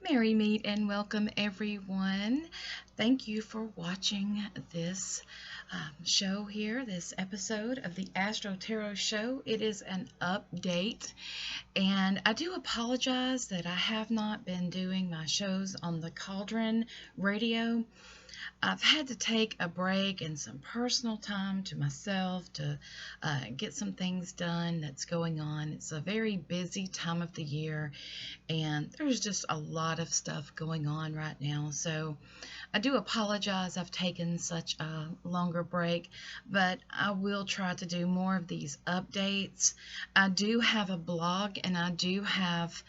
Merry meet and welcome everyone. Thank you for watching this show here, this episode of the Astro Tarot Show. It is an update, and I do apologize that I have not been doing my shows on the Cauldron Radio. I've had to take a break and some personal time to myself to get some things done that's going on. It's a very busy time of the year, and there's just a lot of stuff going on right now. So I do apologize I've taken such a longer break, but I will try to do more of these updates. I do have a blog, and I do have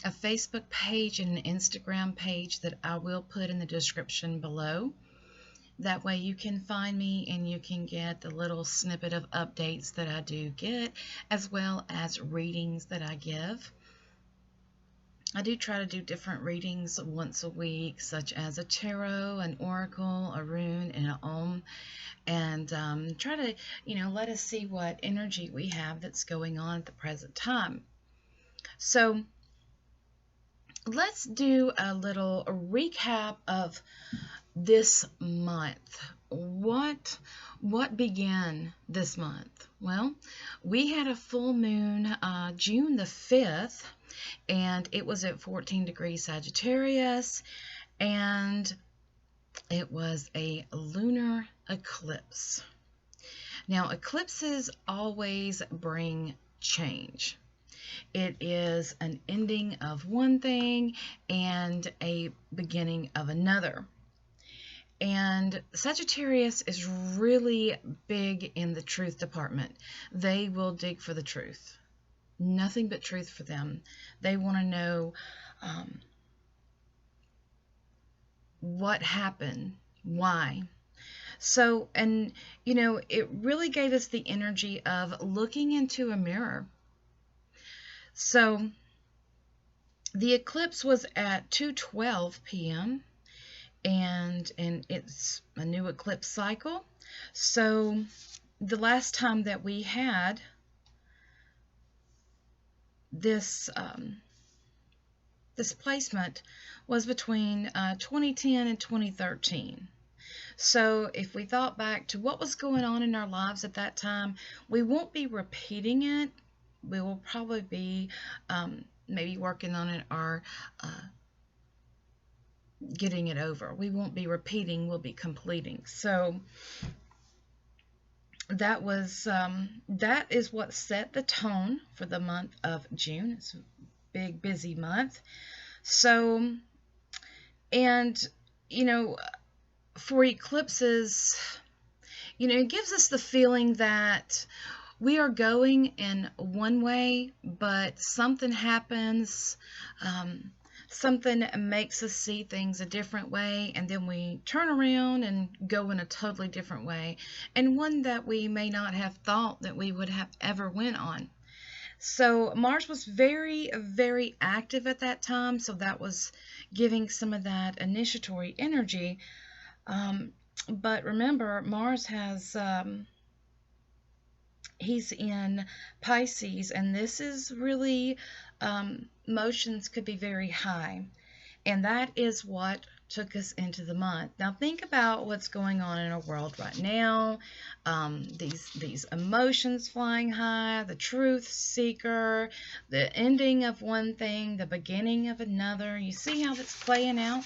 a Facebook page and an Instagram page that I will put in the description below. That way you can find me and you can get the little snippet of updates that I do get, as well as readings that I give. I do try to do different readings once a week, such as a tarot, an oracle, a rune, and an om, and try to, let us see what energy we have that's going on at the present time. So let's do a little recap of this month. What began this month? Well, we had a full moon June the 5th, and it was at 14 degrees Sagittarius, and it was a lunar eclipse. Now, eclipses always bring change. It is an ending of one thing and a beginning of another. And Sagittarius is really big in the truth department. They will dig for the truth. Nothing but truth for them. They want to know what happened, why. So, and it really gave us the energy of looking into a mirror. So the eclipse was at 2:12 p.m. and it's a new eclipse cycle. So the last time that we had this placement was between 2010 and 2013. So if we thought back to what was going on in our lives at that time, we won't be repeating it. We will probably be maybe working on it or getting it over. We won't be repeating, we'll be completing. So that is what set the tone for the month of June. It's a big, busy month. So, and for eclipses, it gives us the feeling that we are going in one way, but something happens, something makes us see things a different way, and then we turn around and go in a totally different way, and one that we may not have thought that we would have ever went on. So Mars was very, very active at that time, so that was giving some of that initiatory energy. But remember, Mars has... he's in Pisces, and this is really emotions could be very high, and that is what took us into the month. Now think about what's going on in our world right now. These emotions flying high, the truth seeker, the ending of one thing, the beginning of another. You see how that's playing out?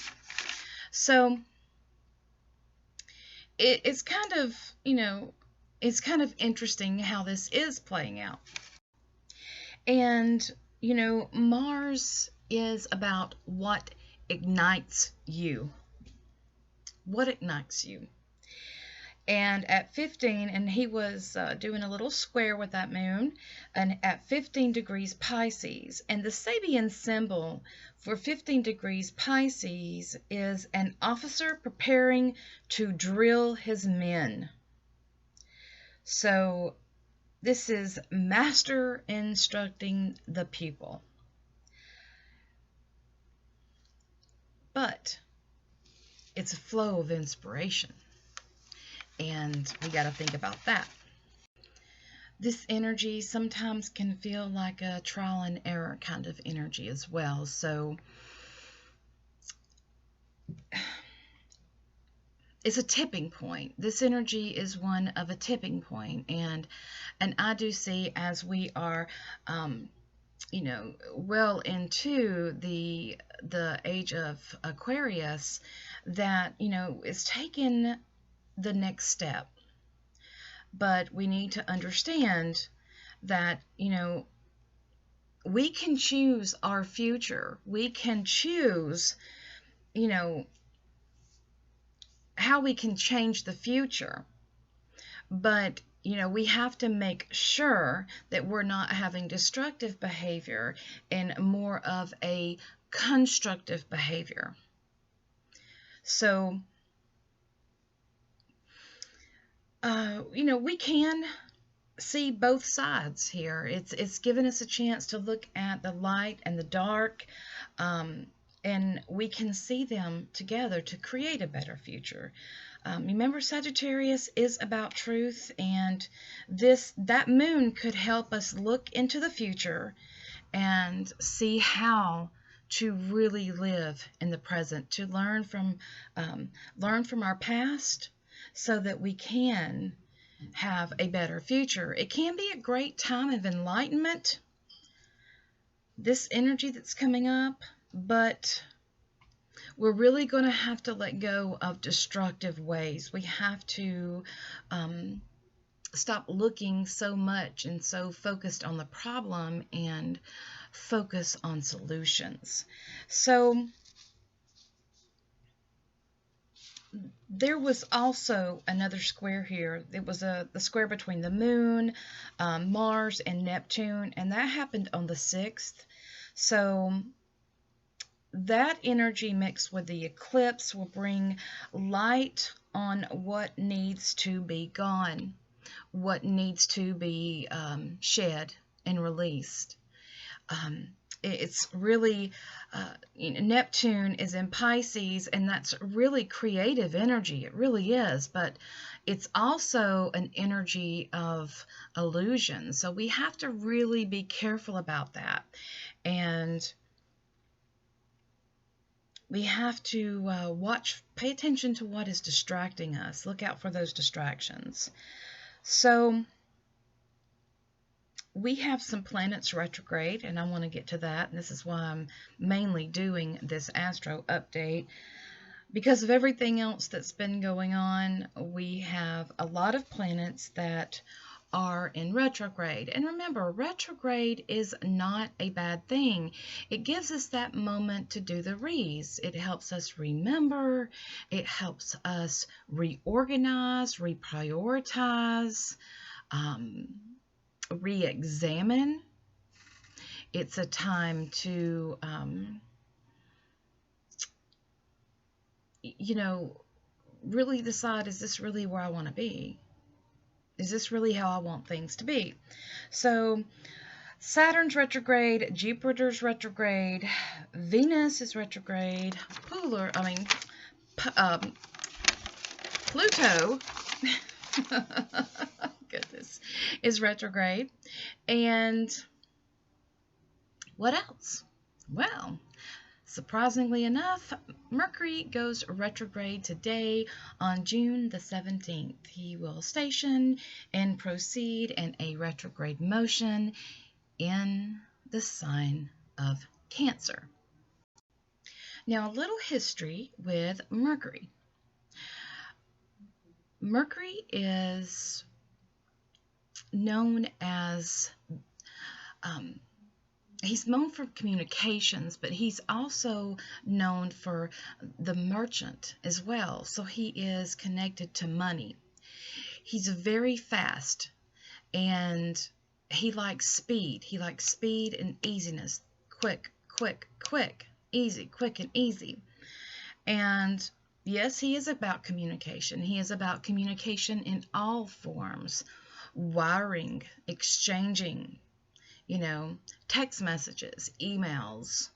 So it's kind of, it's kind of interesting how this is playing out. And, Mars is about what ignites you. What ignites you. And at 15, and he was doing a little square with that moon, and at 15 degrees Pisces. And the Sabian symbol for 15 degrees Pisces is an officer preparing to drill his men. So this is master instructing the people. But it's a flow of inspiration, and we got to think about that. This energy sometimes can feel like a trial and error kind of energy as well. So it's a tipping point. This energy is one of a tipping point, and I do see, as we are well into the age of Aquarius, that it's taken the next step. But we need to understand that we can choose our future. We can choose how we can change the future. But we have to make sure that we're not having destructive behavior and more of a constructive behavior. So we can see both sides here. It's given us a chance to look at the light and the dark, and we can see them together to create a better future. Remember, Sagittarius is about truth, and that moon could help us look into the future and see how to really live in the present, to learn from our past, so that we can have a better future. It can be a great time of enlightenment, this energy that's coming up, but we're really going to have to let go of destructive ways. We have to stop looking so much and so focused on the problem and focus on solutions. So there was also another square here. It was the square between the moon, Mars, and Neptune, and that happened on the 6th. So that energy mixed with the eclipse will bring light on what needs to be gone, what needs to be shed and released. It's really, Neptune is in Pisces, and that's really creative energy. It really is, but it's also an energy of illusion. So we have to really be careful about that. And we have to pay attention to what is distracting us. Look out for those distractions. So we have some planets retrograde, and I want to get to that. And this is why I'm mainly doing this astro update. Because of everything else that's been going on, we have a lot of planets that are in retrograde. And remember, retrograde is not a bad thing. It gives us that moment to do the re's. It helps us remember. It helps us reorganize, reprioritize, re-examine. It's a time to really decide, is this really where I want to be? Is this really how I want things to be? So Saturn's retrograde, Jupiter's retrograde, Venus is retrograde, Pluto goodness, is retrograde. And what else? Well, surprisingly enough, Mercury goes retrograde today on June the 17th. He will station and proceed in a retrograde motion in the sign of Cancer. Now, a little history with Mercury. Mercury is known as he's known for communications, but he's also known for the merchant as well. So he is connected to money. He's very fast, and he likes speed. He likes speed and easiness. Quick, quick, quick. Easy, quick, and easy. And yes, he is about communication. He is about communication in all forms. Wiring, exchanging, text messages, emails.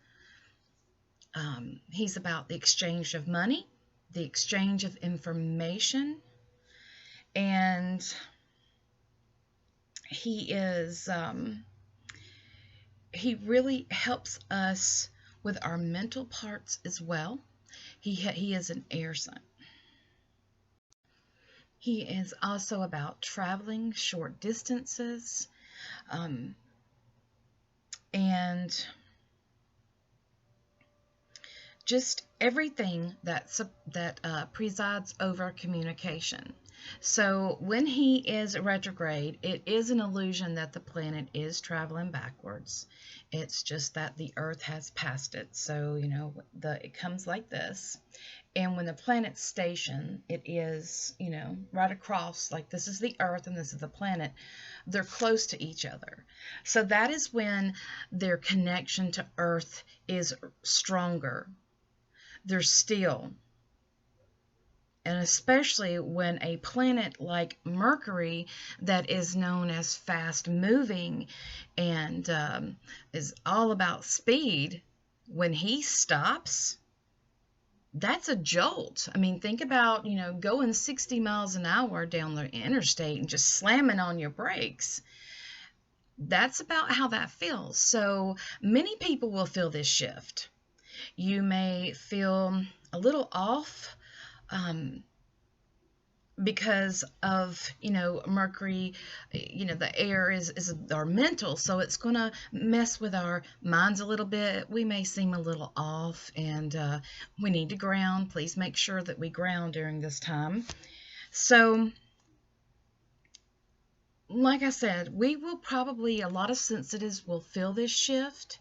He's about the exchange of money, the exchange of information, and he really helps us with our mental parts as well. He is an air sign. He is also about traveling short distances, and just everything that presides over communication. So when he is retrograde, it is an illusion that the planet is traveling backwards. It's just that the Earth has passed it. So, it comes like this. And when the planet's station, it is, right across, like this is the Earth and this is the planet. They're close to each other. So that is when their connection to Earth is stronger. They're still. And especially when a planet like Mercury, that is known as fast moving and is all about speed, when he stops, that's a jolt. I mean, think about, going 60 miles an hour down the interstate and just slamming on your brakes. That's about how that feels. So many people will feel this shift. You may feel a little off, because of, Mercury, the air is our mental, so it's going to mess with our minds a little bit. We may seem a little off, and we need to ground. Please make sure that we ground during this time. So, like I said, a lot of sensitives will feel this shift,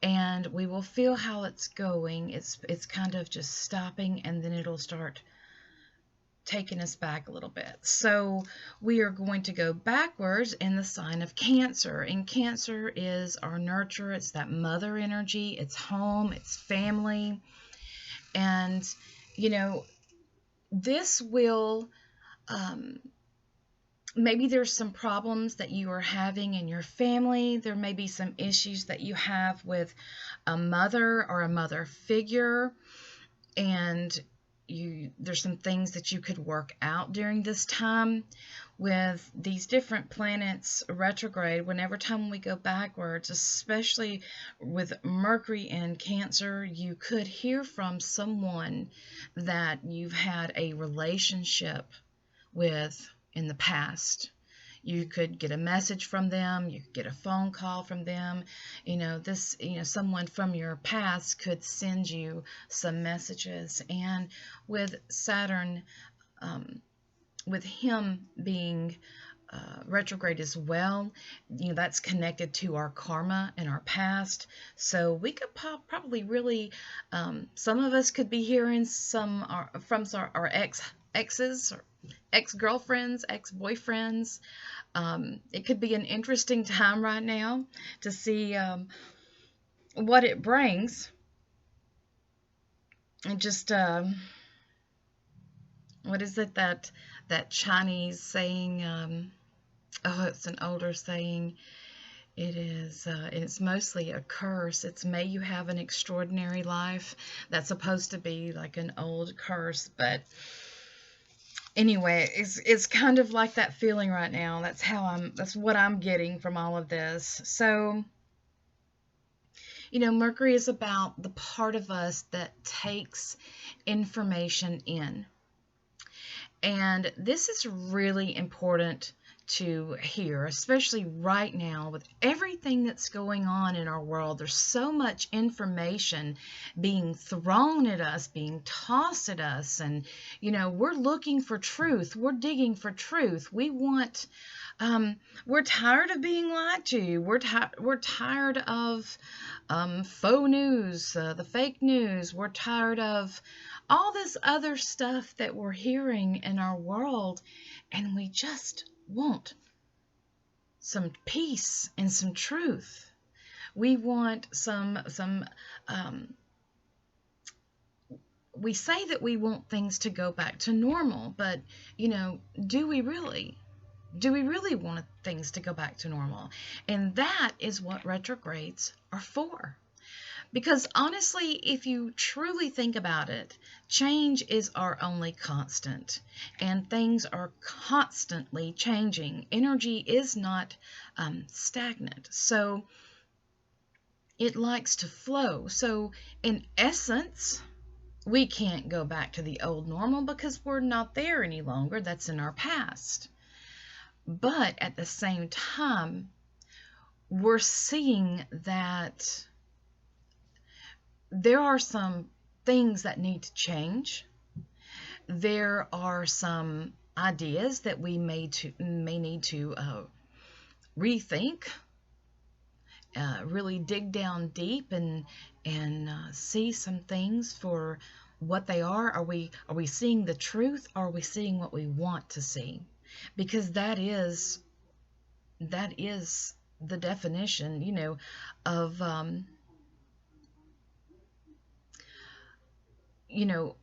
and we will feel how it's going. It's kind of just stopping, and then it'll start taking us back a little bit. So we are going to go backwards in the sign of Cancer. And Cancer is our nurture. It's that mother energy. It's home. It's family. And, this will, maybe there's some problems that you are having in your family. There may be some issues that you have with a mother or a mother figure. And there's some things that you could work out during this time with these different planets retrograde. Whenever time we go backwards, especially with Mercury and Cancer, you could hear from someone that you've had a relationship with in the past. You could get a message from them. You could get a phone call from them. Someone from your past could send you some messages. And with Saturn, with him being retrograde as well, that's connected to our karma and our past. So we could probably really, some of us could be hearing from our exes, or ex-girlfriends, ex-boyfriends. It could be an interesting time right now to see what it brings. And just, what is it, that Chinese saying? It's an older saying. It is, it's mostly a curse. It's may you have an extraordinary life. That's supposed to be like an old curse, but anyway, it's kind of like that feeling right now. That's what I'm getting from all of this. So, Mercury is about the part of us that takes information in. And this is really important to hear, especially right now with everything that's going on in our world. There's so much information being thrown at us, being tossed at us, and we're looking for truth. We're digging for truth. We're tired of being lied to. We're tired of faux news, the fake news. We're tired of all this other stuff that we're hearing in our world, and we just want some peace and some truth. We want we say that we want things to go back to normal, but do we really? Do we really want things to go back to normal? And that is what retrogrades are for. Because honestly, if you truly think about it, change is our only constant, and things are constantly changing. Energy is not stagnant, so it likes to flow. So in essence, we can't go back to the old normal because we're not there any longer. That's in our past. But at the same time, we're seeing that there are some things that need to change. There are some ideas that we may need to rethink, really dig down deep and see some things for what they are. Are we seeing the truth, or are we seeing what we want to see? Because that is the definition, of you know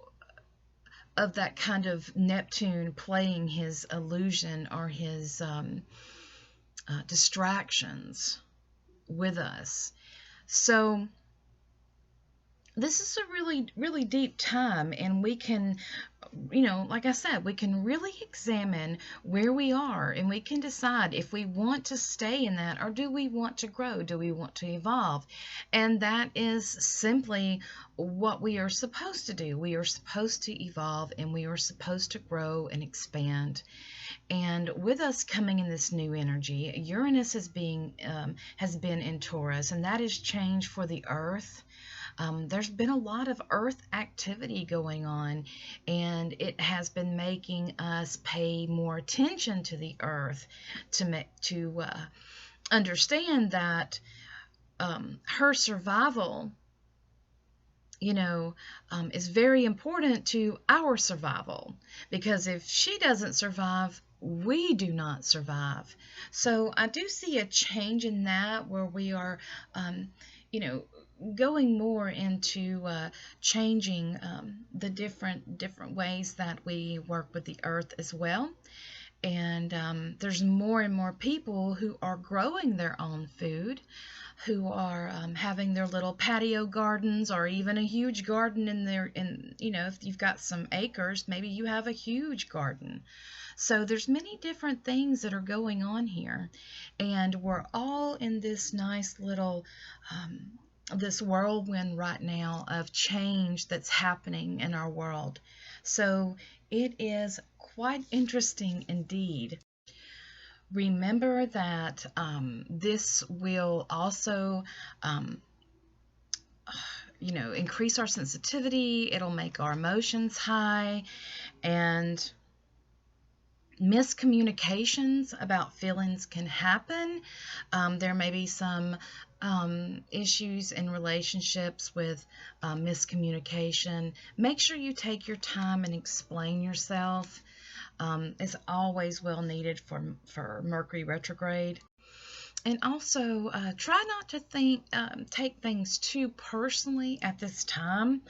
of that kind of Neptune playing his illusion or his distractions with us. So this is a really, really deep time, and we can, like I said, we can really examine where we are, and we can decide if we want to stay in that, or do we want to grow? Do we want to evolve? And that is simply what we are supposed to do. We are supposed to evolve, and we are supposed to grow and expand. And with us coming in this new energy, Uranus has been in Taurus, and that is change for the Earth. There's been a lot of Earth activity going on, and it has been making us pay more attention to the Earth to understand that her survival, is very important to our survival, because if she doesn't survive, we do not survive. So I do see a change in that, where we are, going more into changing the different ways that we work with the earth as well. And there's more and more people who are growing their own food, who are having their little patio gardens, or even a huge garden if you've got some acres, maybe you have a huge garden. So there's many different things that are going on here, and we're all in this nice little this whirlwind right now of change that's happening in our world. So it is quite interesting indeed. Remember that this will also increase our sensitivity. It'll make our emotions high, and miscommunications about feelings can happen. There may be some issues in relationships with miscommunication. Make sure you take your time and explain yourself. It's always well needed for Mercury retrograde. And also, try not to take things too personally at this time.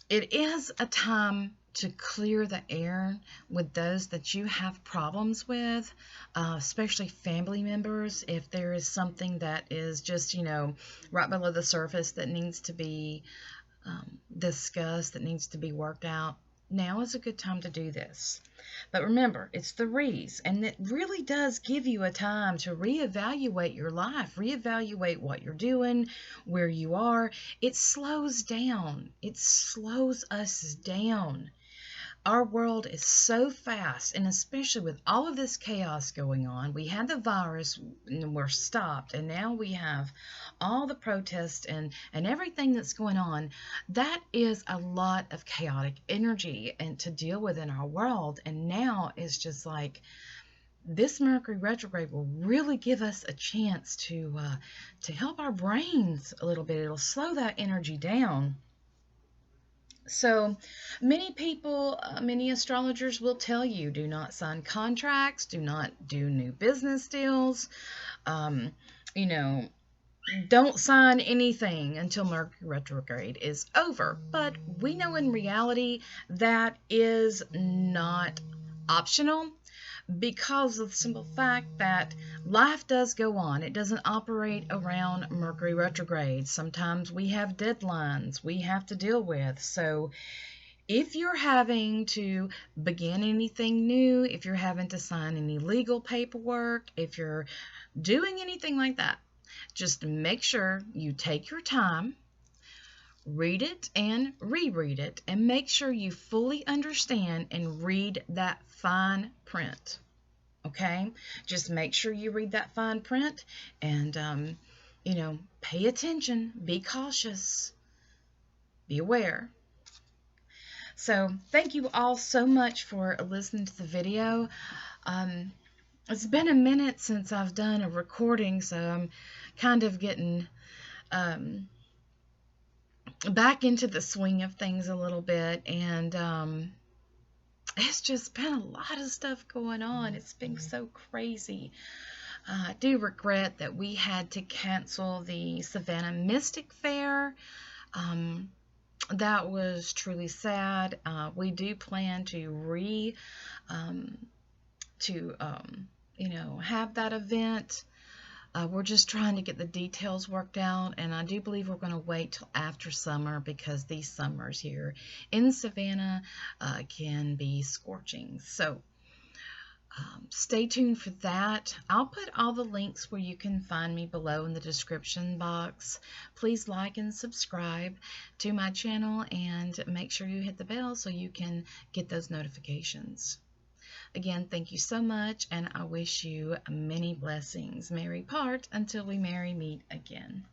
It is a time to clear the air with those that you have problems with, especially family members. If there is something that is just, right below the surface that needs to be discussed, that needs to be worked out, now is a good time to do this. But remember, it's the Rees, and it really does give you a time to reevaluate your life, reevaluate what you're doing, where you are. It slows down. It slows us down. Our world is so fast, and especially with all of this chaos going on. We had the virus and we're stopped, and now we have all the protests and everything that's going on. That is a lot of chaotic energy and to deal with in our world. And now it's just like this Mercury retrograde will really give us a chance to help our brains a little bit. It'll slow that energy down. So many people, many astrologers will tell you, do not sign contracts, do not do new business deals, don't sign anything until Mercury retrograde is over. But we know in reality that is not optional, because of the simple fact that life does go on. It doesn't operate around Mercury retrograde. Sometimes we have deadlines we have to deal with. So if you're having to begin anything new, if you're having to sign any legal paperwork, if you're doing anything like that, just make sure you take your time, read it and reread it, and make sure you fully understand and read that fine print. Okay? Just make sure you read that fine print and, pay attention, be cautious, be aware. So, thank you all so much for listening to the video. It's been a minute since I've done a recording, so I'm kind of getting back into the swing of things a little bit, and it's just been a lot of stuff going on. It's been so crazy. I do regret that we had to cancel the Savannah Mystic Fair. That was truly sad. We do plan to have that event. We're just trying to get the details worked out, and I do believe we're going to wait till after summer because these summers here in Savannah can be scorching. So stay tuned for that. I'll put all the links where you can find me below in the description box. Please like and subscribe to my channel and make sure you hit the bell so you can get those notifications. Again, thank you so much, and I wish you many blessings. Merry part until we merry meet again.